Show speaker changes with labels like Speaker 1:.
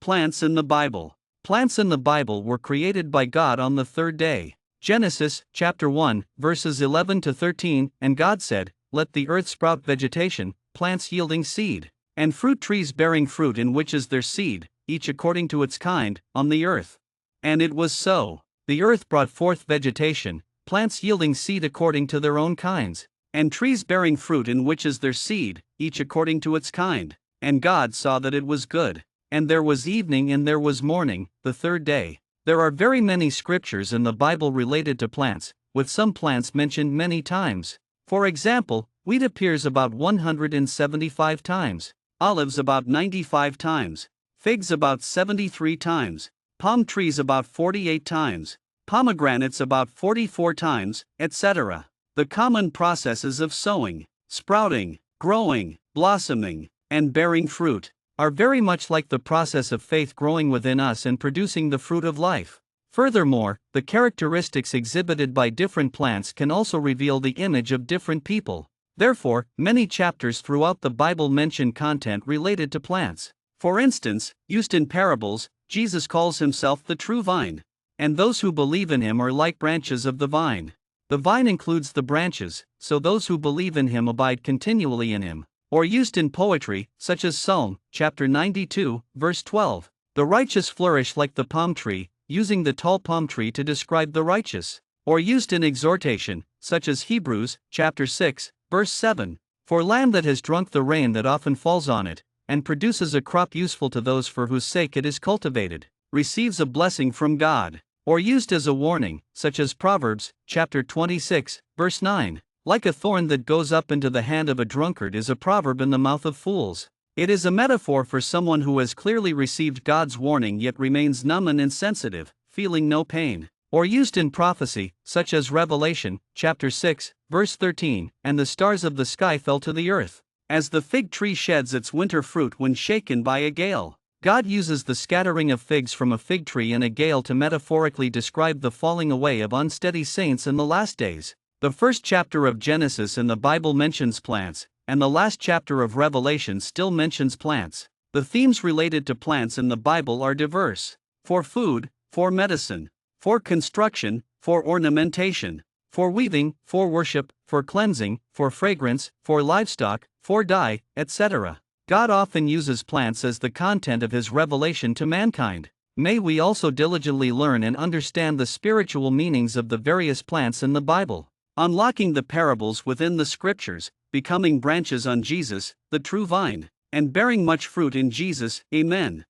Speaker 1: Plants in the Bible. Plants in the Bible were created by God on the third day. Genesis, chapter 1, verses 11 to 13, and God said, "Let the earth sprout vegetation, plants yielding seed, and fruit trees bearing fruit in which is their seed, each according to its kind, on the earth." And it was so. The earth brought forth vegetation, plants yielding seed according to their own kinds, and trees bearing fruit in which is their seed, each according to its kind. And God saw that it was good. And there was evening and there was morning, the third day. There are very many scriptures in the Bible related to plants, with some plants mentioned many times. For example, wheat appears about 175 times, olives about 95 times, figs about 73 times, palm trees about 48 times, pomegranates about 44 times, etc. The common processes of sowing, sprouting, growing, blossoming, and bearing fruit are very much like the process of faith growing within us and producing the fruit of life. Furthermore, the characteristics exhibited by different plants can also reveal the image of different people. Therefore, many chapters throughout the Bible mention content related to plants. For instance, used in parables, Jesus calls himself the true vine, and those who believe in him are like branches of the vine. The vine includes the branches, so those who believe in him abide continually in him. Or used in poetry, such as Psalm, chapter 92, verse 12. The righteous flourish like the palm tree, using the tall palm tree to describe the righteous. Or used in exhortation, such as Hebrews, chapter 6, verse 7. For land that has drunk the rain that often falls on it, and produces a crop useful to those for whose sake it is cultivated, receives a blessing from God. Or used as a warning, such as Proverbs, chapter 26, verse 9. Like a thorn that goes up into the hand of a drunkard is a proverb in the mouth of fools. It is a metaphor for someone who has clearly received God's warning yet remains numb and insensitive, feeling no pain. Or used in prophecy, such as Revelation, chapter 6, verse 13, and the stars of the sky fell to the earth. As the fig tree sheds its winter fruit when shaken by a gale, God uses the scattering of figs from a fig tree in a gale to metaphorically describe the falling away of unsteady saints in the last days. The first chapter of Genesis in the Bible mentions plants, and the last chapter of Revelation still mentions plants. The themes related to plants in the Bible are diverse: for food, for medicine, for construction, for ornamentation, for weaving, for worship, for cleansing, for fragrance, for livestock, for dye, etc. God often uses plants as the content of his revelation to mankind. May we also diligently learn and understand the spiritual meanings of the various plants in the Bible, unlocking the parables within the scriptures, becoming branches on Jesus, the true vine, and bearing much fruit in Jesus. Amen.